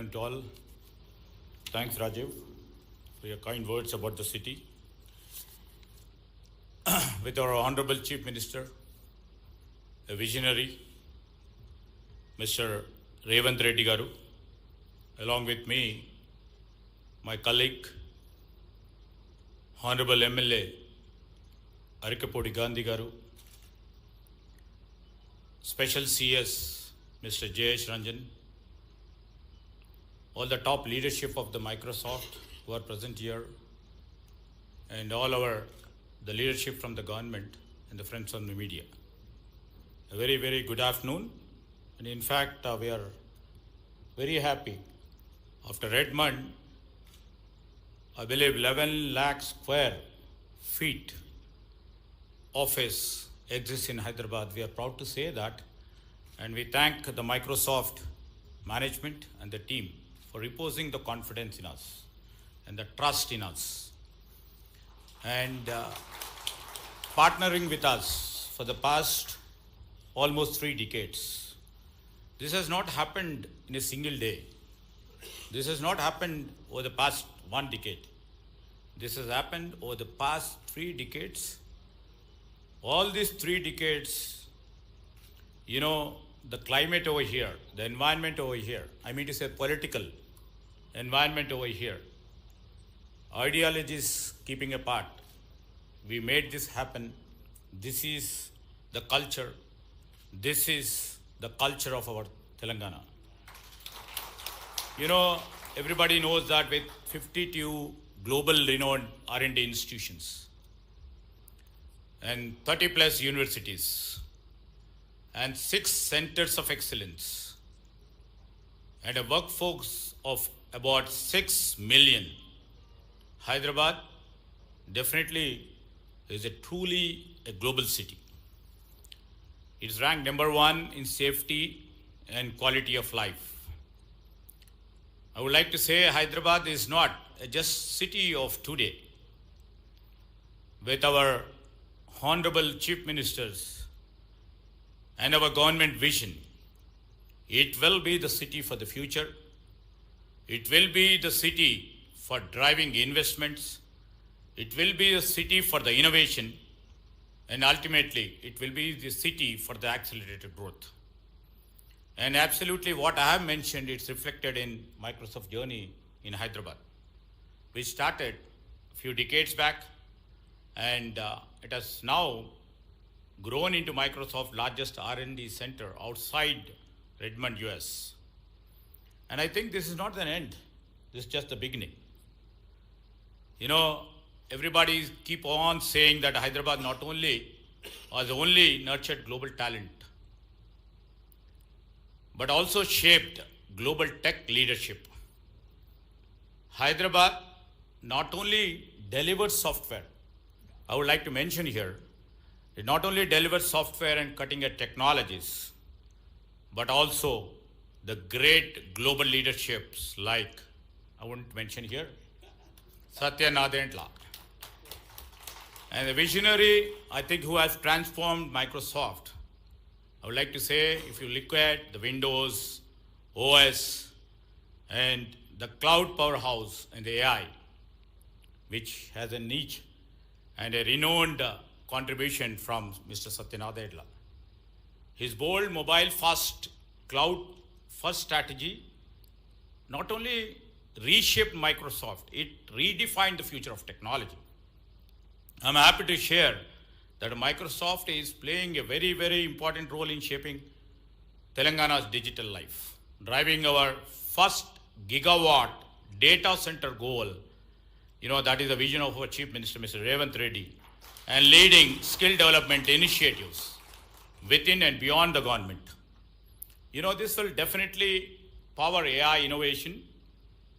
afternoon to all. Thanks, Rajiv, for your kind words about the city. With our Honorable Chief Minister, a visionary, Mr. Revant Reddy Garu, along with me, my colleague, Honorable MLA Arikapodi Gandhi Garu, Special CS Mr. Jayesh Ranjan, all the top leadership of the Microsoft who are present here, and all the leadership from the government and the friends on the media. A very, very good afternoon. And in fact, we are very happy. After Redmond, I believe 11 lakh square feet office exists in Hyderabad. We are proud to say that. And we thank the Microsoft management and the team for reposing the confidence in us and the trust in us. And partnering with us for the past almost 3 decades. This has not happened in a single day. This has not happened over the past 1 decade. This has happened over the past 3 decades. All these 3 decades, the climate over here, the environment over here, I mean to say political environment over here, ideologies keeping apart, we made this happen. This is the culture. This is the culture of our Telangana. Everybody knows that with 52 global renowned R&D institutions and 30 plus universities and 6 centers of excellence and a workforce of about 6 million, Hyderabad definitely is truly a global city. It is ranked number 1 in safety and quality of life. I would like to say Hyderabad is not just city of today. With our honorable chief ministers and our government vision, it will be the city for the future. It will be the city for driving investments. It will be a city for the innovation. And ultimately, it will be the city for the accelerated growth. And absolutely what I have mentioned, it's reflected in Microsoft journey in Hyderabad, which started a few decades back, and it has now grown into Microsoft's largest R&D center outside Redmond, US. And I think this is not the end. This is just the beginning. Everybody keep on saying that Hyderabad not only has only nurtured global talent, but also shaped global tech leadership. Hyderabad not only delivers software, I would like to mention here, it not only delivers software and cutting-edge technologies, but also the great global leaderships like, I won't mention here, Satya Nadella. And the visionary, I think, who has transformed Microsoft. I would like to say, if you look at the Windows, OS, and the cloud powerhouse and the AI, which has a niche and a renowned contribution from Mr. Satya Nadella. His bold mobile first, cloud first strategy not only reshaped Microsoft, it redefined the future of technology. I'm happy to share that Microsoft is playing a very, very important role in shaping Telangana's digital life, driving our first gigawatt data center goal. That is the vision of our Chief Minister, Mr. Revant Reddy, and leading skill development initiatives within and beyond the government. This will definitely power AI innovation,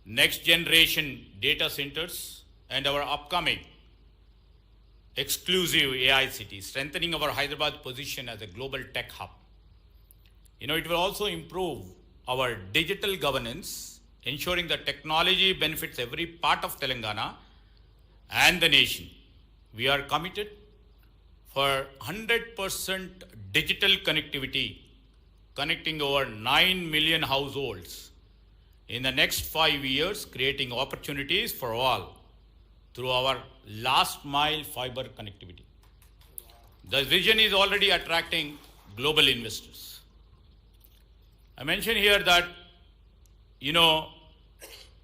next generation data centers, and our upcoming exclusive AI city, strengthening our Hyderabad position as a global tech hub. It will also improve our digital governance, ensuring that technology benefits every part of Telangana and the nation. We are committed for 100% digital connectivity, connecting over 9 million households in the next 5 years, creating opportunities for all through our last mile fiber connectivity. The vision is already attracting global investors. I mentioned here that,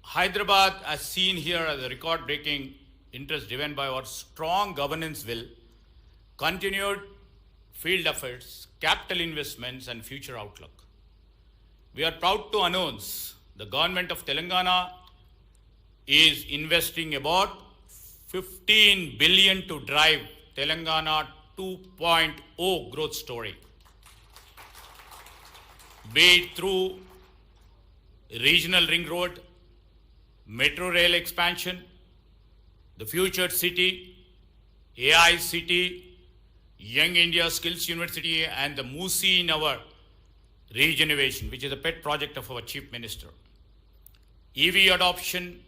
Hyderabad, as seen here as a record-breaking interest driven by our strong governance will, continued field efforts, capital investments, and future outlook. We are proud to announce the government of Telangana is investing about 15 billion to drive Telangana 2.0 growth story, be it through regional ring road, metro rail expansion, the future city, AI city, Young India Skills University, and the Musi in our regeneration, which is a pet project of our Chief Minister. EV adoption,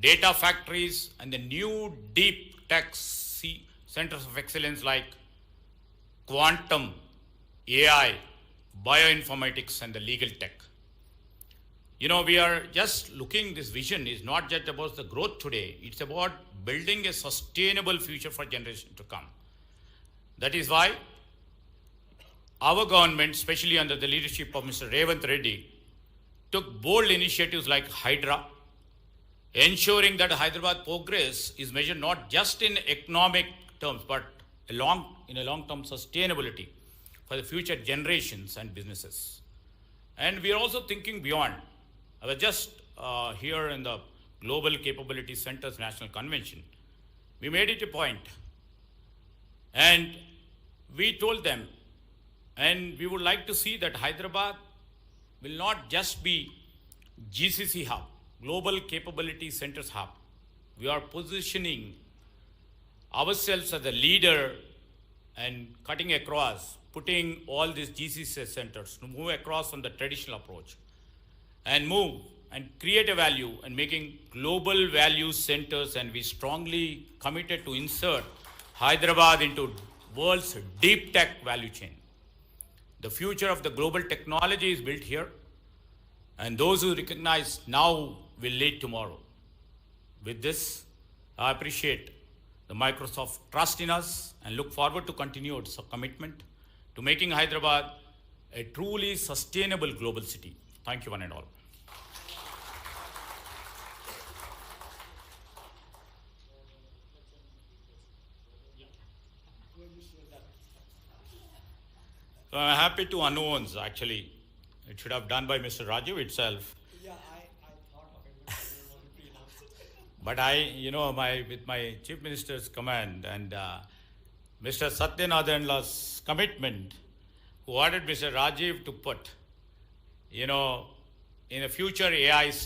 data factories, and the new deep tech centers of excellence like quantum, AI, bioinformatics, and the legal tech. We are just looking, this vision is not just about the growth today, it's about building a sustainable future for generations to come. That is why our government, especially under the leadership of Mr. Revanth Reddy, took bold initiatives like Hydra, ensuring that Hyderabad progress is measured not just in economic terms, but in a long-term sustainability for the future generations and businesses. And we are also thinking beyond. I was just here in the Global Capability Centers National Convention. We made it a point, and we told them, and we would like to see that Hyderabad will not just be GCC hub, Global Capability Centers hub. We are positioning ourselves as a leader and cutting across, putting all these GCC centers to move across from the traditional approach and move and create a value and making global value centers. And we strongly committed to insert Hyderabad into world's deep tech value chain. The future of the global technology is built here, and those who recognize now will lead tomorrow. With this, I appreciate the Microsoft trust in us and look forward to continued commitment to making Hyderabad a truly sustainable global city. Thank you, one and all. So I'm happy to announce, actually, it should have done by Mr. Rajiv itself. Yeah, I thought of it, but I didn't want to pre-announce it. But with my Chief Minister's command and Mr. Satyanarayana's commitment, who ordered Mr. Rajiv to put, in a future AI